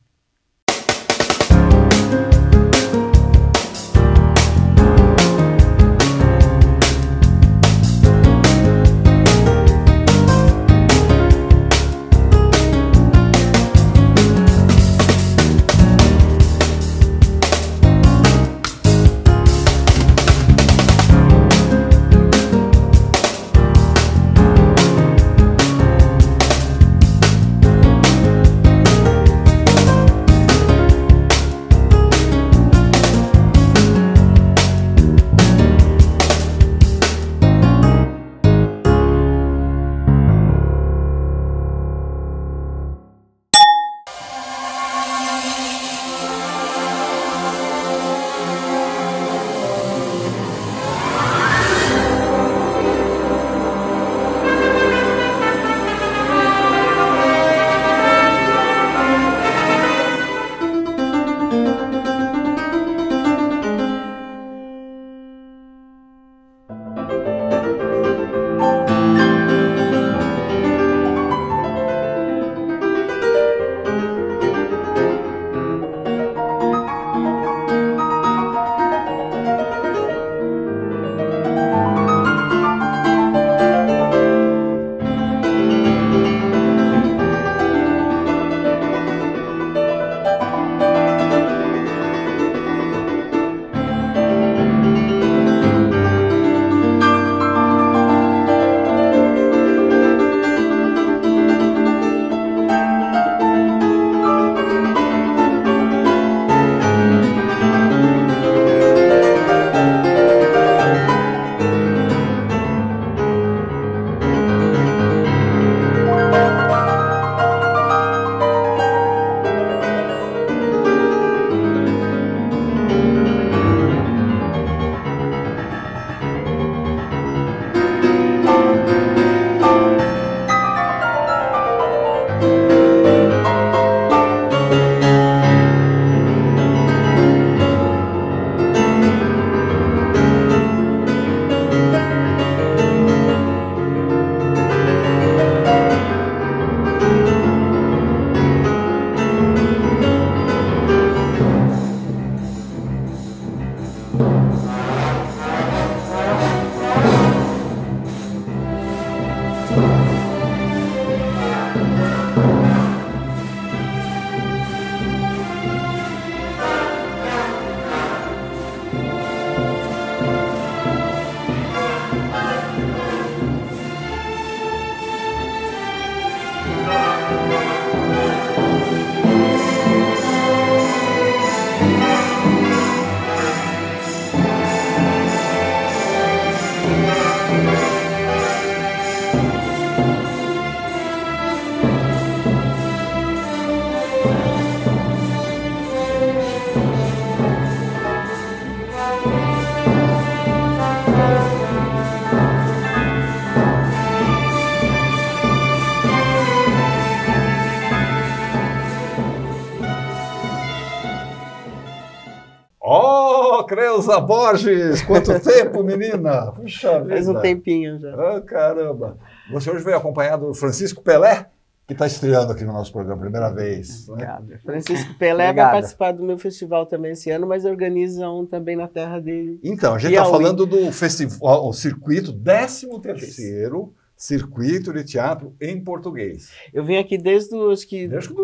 Creuza Borges, quanto tempo, menina? Puxa vida. Faz um tempinho já. Ah, caramba. Você hoje veio acompanhado do Francisco Pelé, que está estreando aqui no nosso programa, primeira vez. Né? Francisco Pelé vai participar do meu festival também esse ano, mas organiza um também na terra dele. Então, a gente está falando do festival, o circuito, 13º circuito de teatro em português. Eu vim aqui desde o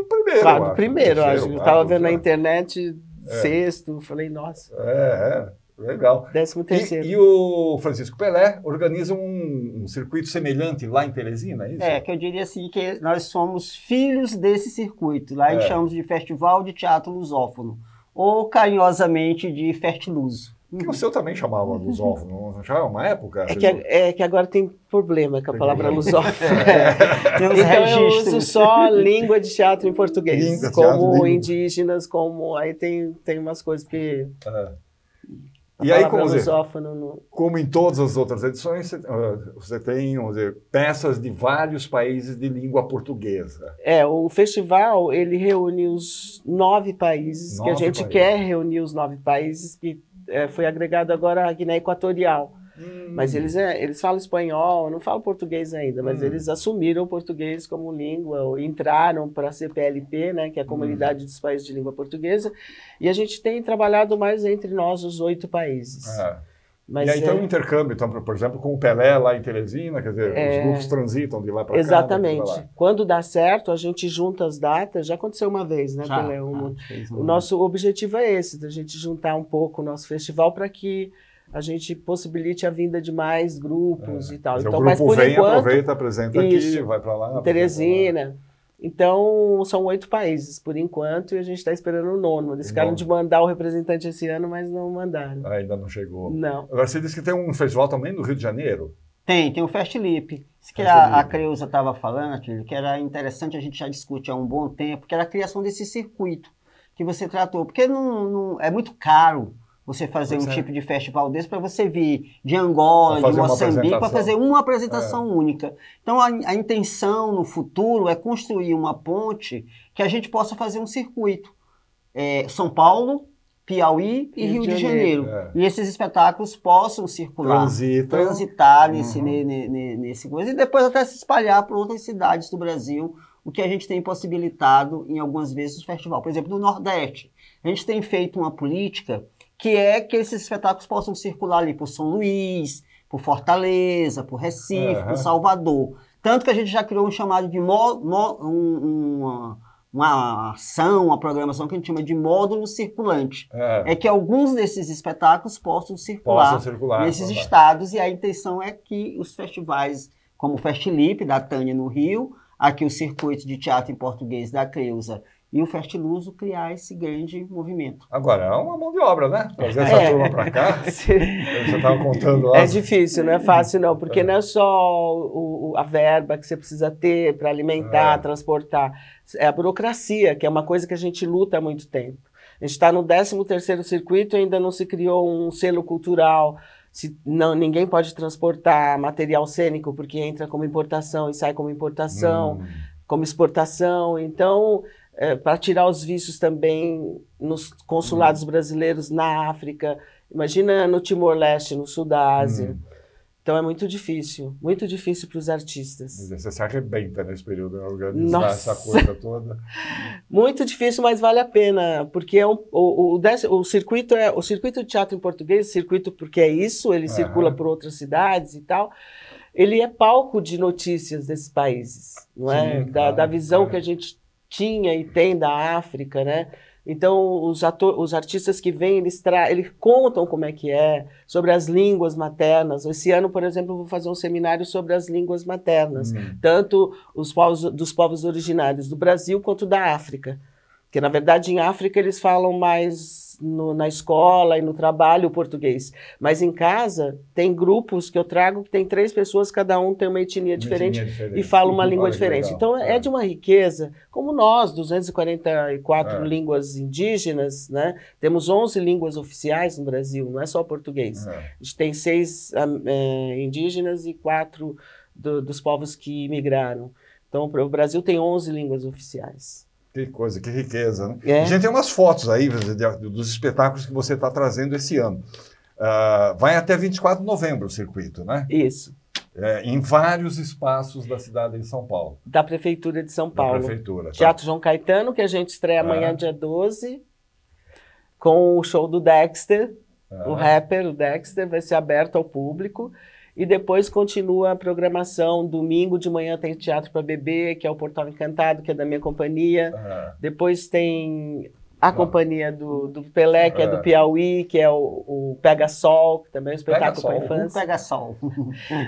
primeiro. Claro, do primeiro, acho. Eu estava vendo na internet, sexto, falei, nossa. Legal. 13º. E o Francisco Pelé organiza um circuito semelhante lá em Teresina, é isso? Que eu diria assim que nós somos filhos desse circuito. Lá eles chamam de Festival de Teatro Lusófono, ou carinhosamente de Fertiluso. Que o seu também chamava lusófono, não chamava uma época? Que agora tem problema com a palavra lusófono. Tem uns então registros. eu uso só língua de teatro em português, como indígenas, como... Aí tem umas coisas que... E aí, como em todas as outras edições, você tem, vamos dizer, peças de vários países de língua portuguesa. O festival, ele reúne os 9 países, que a gente quer reunir os 9 países, que foi agregado agora a Guiné Equatorial. Mas eles falam espanhol, não falam português ainda, mas eles assumiram o português como língua, ou entraram para a CPLP, né, que é a Comunidade dos Países de Língua Portuguesa, e a gente tem trabalhado mais entre nós, os 8 países. Mas e aí tem um intercâmbio, então, por exemplo, com o Pelé lá em Teresina, quer dizer, os grupos transitam de lá para cá. Exatamente. Quando dá certo, a gente junta as datas, já aconteceu uma vez, né, Pelé? O nosso objetivo é esse, da gente juntar um pouco o nosso festival para que a gente possibilite a vinda de mais grupos e tal. Então, mas por enquanto, aproveita, apresenta aqui, vai para lá. Teresina. Então, são 8 países, por enquanto, e a gente está esperando o 9º. Eles ficaram de mandar o representante esse ano, mas não mandaram. Ainda não chegou. Não. Agora, você disse que tem um festival também no Rio de Janeiro? Tem o Festlip. Isso que a Creuza estava falando, que era interessante, a gente já discute há um bom tempo, que era a criação desse circuito que você tratou. Porque não é muito caro você fazer um tipo de festival desse para você vir de Angola, de Moçambique, para fazer uma apresentação única. Então, a intenção no futuro é construir uma ponte que a gente possa fazer um circuito. São Paulo, Piauí e Rio de Janeiro. E esses espetáculos possam circular, transitar nesse coisa, e depois até se espalhar por outras cidades do Brasil, o que a gente tem possibilitado em algumas vezes no festival. Por exemplo, no Nordeste, a gente tem feito uma política que é que esses espetáculos possam circular ali por São Luís, por Fortaleza, por Recife, por Salvador. Tanto que a gente já criou um chamado de uma ação, uma programação que a gente chama de módulo circulante. É que alguns desses espetáculos possam circular nesses estados, e a intenção é que os festivais, como o Festlip, da Tânia no Rio, aqui o Circuito de Teatro em Português da Creuza, e o Fertiluso criar esse grande movimento. Agora, é uma mão de obra, né? Trazer essa turma para cá. Você estava contando lá. É difícil, não é fácil não, porque não é só a verba que você precisa ter para alimentar, transportar. É a burocracia, que é uma coisa que a gente luta há muito tempo. A gente está no 13º circuito e ainda não se criou um selo cultural. Ninguém pode transportar material cênico, porque entra como importação e sai como importação, como exportação. Então, para tirar os vícios também nos consulados brasileiros na África, imagina no Timor-Leste, no sul da Ásia. Então é muito difícil para os artistas. Você se arrebenta nesse período, né? Organizar essa coisa toda. Muito difícil, mas vale a pena, porque o circuito de teatro em português, circuito porque é isso, ele circula por outras cidades e tal. Ele é palco de notícias desses países, não é? Da visão que a gente tinha e tem da África, né? Então, os artistas que vêm, eles contam como é que é, sobre as línguas maternas. Esse ano, por exemplo, eu vou fazer um seminário sobre as línguas maternas, tanto dos povos originários do Brasil quanto da África. Porque, na verdade, em África eles falam mais na escola e no trabalho o português. Mas em casa, tem grupos que eu trago que tem 3 pessoas, cada um tem uma etnia diferente e fala uma língua diferente. Legal. Então, é de uma riqueza, como nós, 244 línguas indígenas, né? Temos 11 línguas oficiais no Brasil, não é só o português. A gente tem 6 indígenas e 4 dos povos que imigraram. Então, o Brasil tem 11 línguas oficiais. Que coisa, que riqueza, né? É. A gente tem umas fotos aí dos espetáculos que você está trazendo esse ano. Vai até 24 de novembro o circuito, né? Isso. Em vários espaços da cidade de São Paulo. Da Prefeitura de São Paulo. Da Prefeitura, tá. Teatro João Caetano, que a gente estreia amanhã, dia 12, com o show do Dexter, o rapper, o Dexter, vai ser aberto ao público. E depois continua a programação. Domingo de manhã tem Teatro para Bebê, que é o Portal Encantado, que é da minha companhia. Depois tem a companhia do Pelé, que é do Piauí, que é o Pega Sol, que também é um espetáculo para infância. Pega Sol.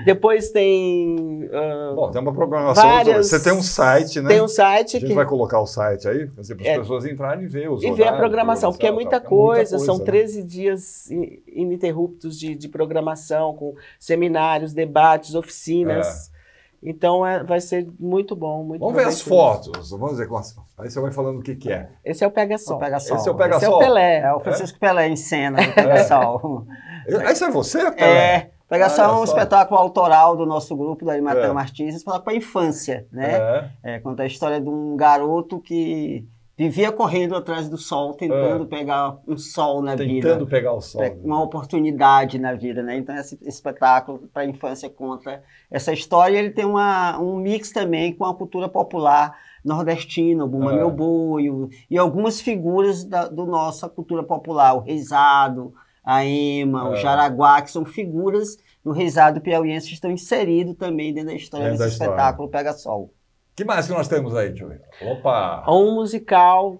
Depois tem... Bom, tem uma programação. Você tem um site, né? Tem um site. A gente vai colocar o site aí, para as pessoas entrarem e ver os horários. E ver a programação, porque é muita coisa. São né? 13 dias ininterruptos de programação, com seminários, debates, oficinas. Então vai ser muito bom. Vamos ver as fotos. Vamos ver. Aí você vai falando o que é. Esse é o Pega Sol. Esse é o Pega Sol. Esse é o Pelé. É o Francisco Pelé em cena do Pega Sol. Esse é você, Pelé? Pega Sol é um espetáculo autoral do nosso grupo, da Arimatea Martins, espetáculo para a infância, né? Conta a história de um garoto que vivia correndo atrás do sol, tentando pegar um sol na vida. Tentando pegar o sol. Uma oportunidade na vida, né? Então, esse espetáculo para a infância conta essa história. Ele tem um mix também com a cultura popular nordestina, o Bumba Meu Boi, e algumas figuras da nossa cultura popular, o Reisado, a Ema, o Jaraguá, que são figuras do Reisado piauiense que estão inseridos também dentro da história desse espetáculo Pega Sol. O que mais que nós temos aí, deixa eu ver? Opa! Um musical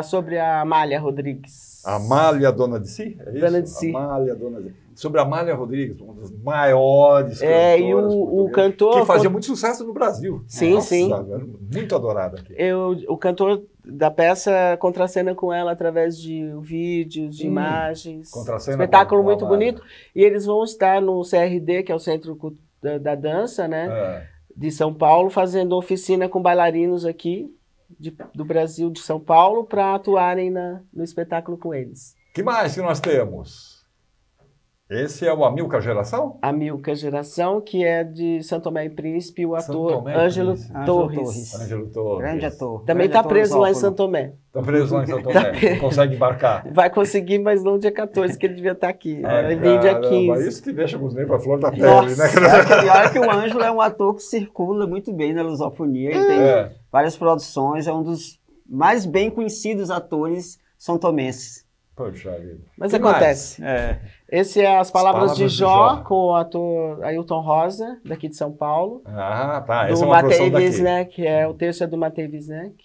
sobre a Amália Rodrigues. Amália Dona de Si? É isso? Dona de Si. Amália Dona de Si. Sobre a Amália Rodrigues, uma das maiores cantoras. E o cantor... Que fazia muito sucesso no Brasil. Sim, Nossa, sim. Muito adorada aqui. O cantor da peça contracena com ela através de vídeos, de imagens. Contracena espetáculo muito bonito. E eles vão estar no CRD, que é o Centro da Dança, né? De São Paulo, fazendo oficina com bailarinos aqui do Brasil, de São Paulo, para atuarem no espetáculo com eles. Que mais que nós temos? Esse é o Amilcar Geração? Amilcar Geração, que é de Santo Tomé e Príncipe, o ator Ângelo Torres. Ângelo Torres. Grande ator. Também está preso lá em Santo Tomé. Está preso lá em Santo Tomé. Não consegue embarcar. Vai conseguir, mas não dia 14, que ele devia estar aqui. Vai vir dia 15. Isso que deixa os negros para flor da pele, Nossa, né? E olha que o Ângelo é um ator que circula muito bem na lusofonia. Ele tem várias produções, é um dos mais bem conhecidos atores santomenses. Poxa vida. Mas acontece. Esse é As Palavras de Jó, com o ator Ailton Rosa, daqui de São Paulo. Ah, tá. Do Matei Wisnek, o texto é do Matei Wisnek.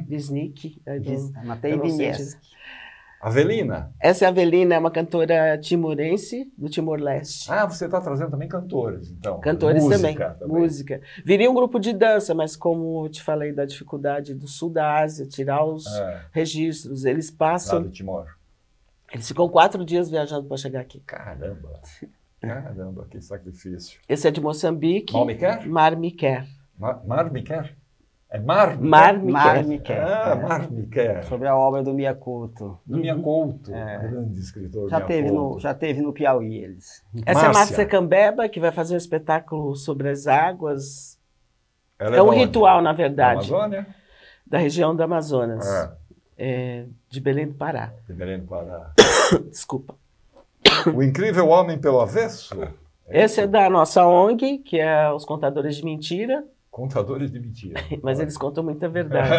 Wisnik. Matei Wisnek. Avelina. Essa é a Avelina, é uma cantora timorense, do Timor-Leste. Ah, você está trazendo também cantores, então. Cantores também. Música. Viria um grupo de dança, mas como eu te falei da dificuldade do sul da Ásia, tirar os registros, eles passam... Lá do Timor. Eles ficam 4 dias viajando para chegar aqui. Caramba. Caramba, que sacrifício. Esse é de Moçambique. Marmiquer? Marmiquer. Marmiquer? É Marmiquer? Marmiquer. Ah, Marmiquer. Sobre a obra do Mia Couto. Do Mia Couto, grande escritor. Já teve no Piauí eles. Essa é a Márcia Cambeba, que vai fazer um espetáculo sobre as águas. É um ritual, na verdade. Da Amazônia? Da região do Amazonas. De Belém do Pará. De Belém do Pará. Desculpa. O Incrível Homem pelo Avesso? Esse é da nossa ONG, que é os Contadores de Mentira. Contadores de mentira. Mas eles contam muita verdade.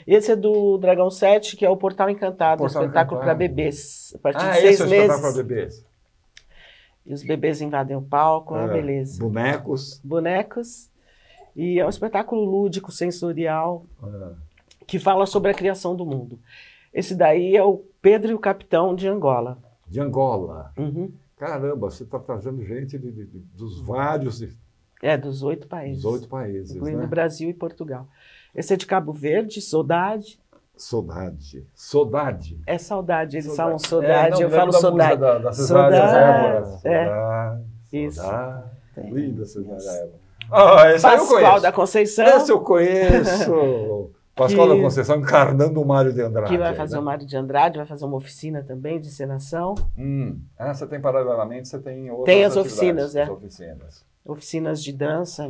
Esse é do Dragão 7, que é o Portal Encantado, um espetáculo para bebês. A partir de 6 meses. Esse é o espetáculo para bebês. E os bebês invadem o palco, beleza. Bonecos. E é um espetáculo lúdico, sensorial, que fala sobre a criação do mundo. Esse daí é o Pedro e o Capitão de Angola. De Angola? Caramba, você está trazendo gente dos vários... dos 8 países. Dos 8 países, incluindo Brasil e Portugal. Esse é de Cabo Verde, Saudade. Saudade. É saudade, eles falam saudade, eu falo saudade. Da saudade. Isso. Linda Cidade Évora. Esse Pascoal da Conceição. Esse eu conheço. Pascoal da Conceição encarnando o Mário de Andrade. Que vai fazer o Mário de Andrade, vai fazer uma oficina também de encenação. Você tem paralelamente, você tem outras tem as oficinas, as oficinas. Oficinas de dança.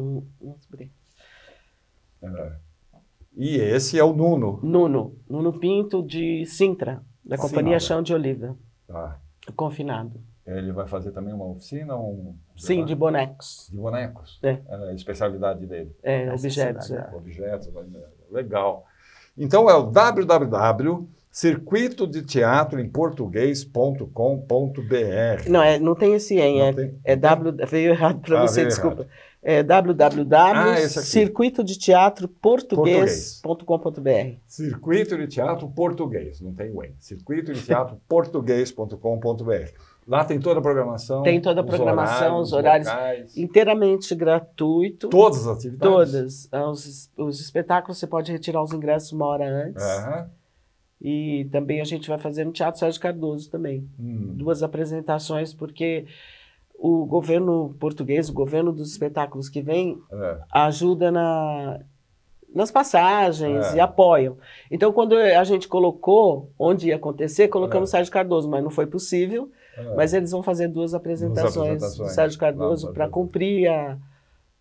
E esse é o Nuno. Nuno Pinto, de Sintra, da Companhia Chão de Oliva. Tá. Confinado. Ele vai fazer também uma oficina? Sim, de bonecos. De bonecos? É. É a especialidade dele. Objetos. Objetos, legal. Então é o www.circuitodeteatroemportuguês.com.br. Não tem esse em, veio errado para você, desculpa. É www.circuitodeteatroportuguês.com.br. Circuito de Teatro Português, não tem o em. Circuitodeteatroportuguês.com.br. Lá tem toda a programação. Tem toda a programação, os horários inteiramente gratuito. Todas as atividades? Todas. Os espetáculos você pode retirar os ingressos 1 hora antes. E também a gente vai fazer no Teatro Sérgio Cardoso também. 2 apresentações, porque o governo português, o governo dos espetáculos que vem, ajuda nas passagens e apoiam. Então, quando a gente colocou onde ia acontecer, colocamos Sérgio Cardoso, mas não foi possível. Mas eles vão fazer 2 apresentações do Sérgio Cardoso para cumprir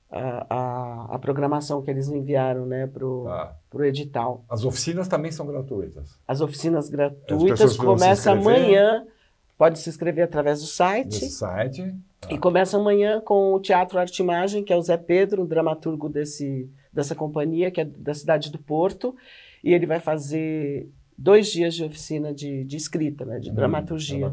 a programação que eles enviaram, né, pro edital. As oficinas também são gratuitas? As oficinas gratuitas começam amanhã. Pode se inscrever através do site. E começa amanhã com o Teatro Arte e Imagem, que é o Zé Pedro, o dramaturgo dessa companhia, que é da cidade do Porto. E ele vai fazer 2 dias de oficina de escrita, né, de dramaturgia.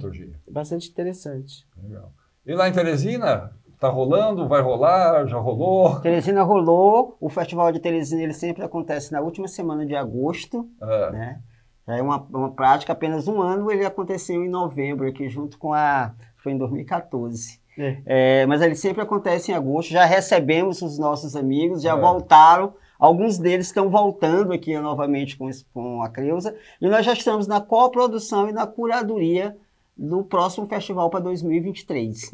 Bastante interessante. Legal. E lá em Teresina, tá rolando, vai rolar, já rolou? Teresina rolou. O Festival de Teresina ele sempre acontece na última semana de agosto, né? É uma prática, apenas 1 ano, ele aconteceu em novembro, aqui junto com foi em 2014. Mas ele sempre acontece em agosto, já recebemos os nossos amigos, já voltaram, alguns deles estão voltando aqui novamente com a Creuza, e nós já estamos na coprodução e na curadoria do próximo festival para 2023.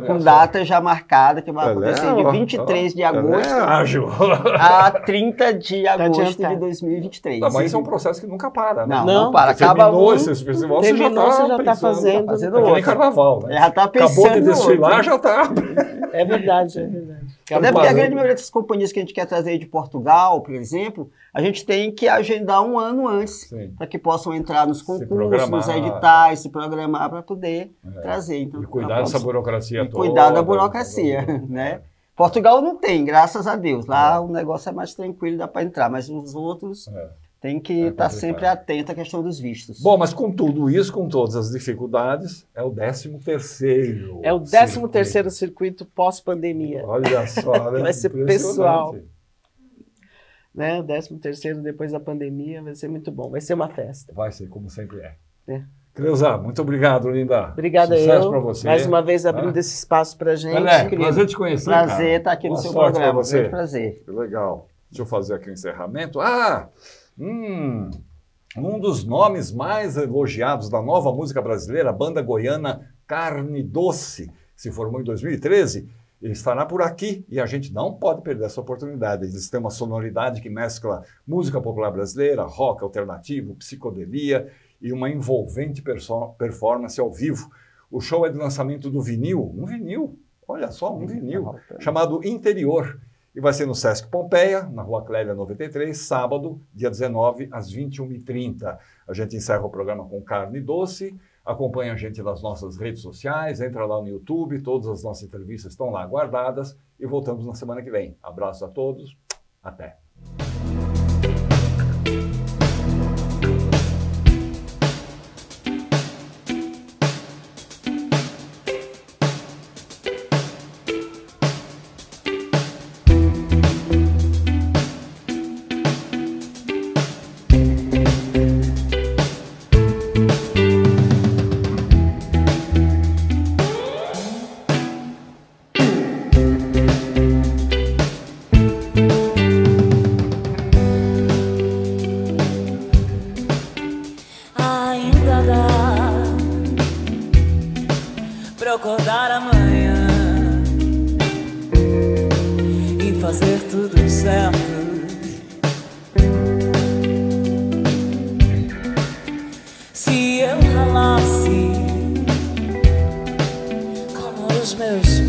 Com data já marcada, que vai acontecer de 23 de agosto a 30 de agosto de 2023. Mas isso é um processo que nunca para, né? Não para. Terminou esse festival, você já está fazendo que nem carnaval, né? Já está pensando. Acabou de desfilar, já está. É verdade, é verdade. Até porque a grande maioria das companhias que a gente quer trazer de Portugal, por exemplo, a gente tem que agendar 1 ano antes, para que possam entrar nos concursos, nos editais, se programar para poder trazer. Então, e cuidar dessa burocracia toda. Cuidar da burocracia, né? Portugal não tem, graças a Deus. Lá o negócio é mais tranquilo, dá para entrar, mas os outros tem que estar sempre atento à questão dos vistos. Bom, mas com tudo isso, com todas as dificuldades, é o 13º. É o 13º circuito pós-pandemia. Olha só, né? Vai ser pessoal. Né? O 13º depois da pandemia vai ser muito bom. Vai ser uma festa. Vai ser, como sempre é. Creuza, muito obrigado, linda. Obrigada Sucesso para você. Mais uma vez abrindo esse espaço para a gente. Prazer te conhecer, Prazer estar aqui no seu programa. Prazer. Legal. Deixa eu fazer aqui o encerramento. Um dos nomes mais elogiados da nova música brasileira, a banda goiana Carne Doce, se formou em 2013, estará por aqui e a gente não pode perder essa oportunidade. Eles têm uma sonoridade que mescla música popular brasileira, rock alternativo, psicodelia e uma envolvente performance ao vivo. O show é de lançamento do vinil, olha só, um vinil, chamado Interior. E vai ser no Sesc Pompeia, na Rua Clélia 93, sábado, dia 19, às 21h30. A gente encerra o programa com Carne Doce. Acompanha a gente nas nossas redes sociais, entra lá no YouTube, todas as nossas entrevistas estão lá guardadas. E voltamos na semana que vem. Abraço a todos, até. Acordar amanhã e fazer tudo certo. Se eu ralasse como os meus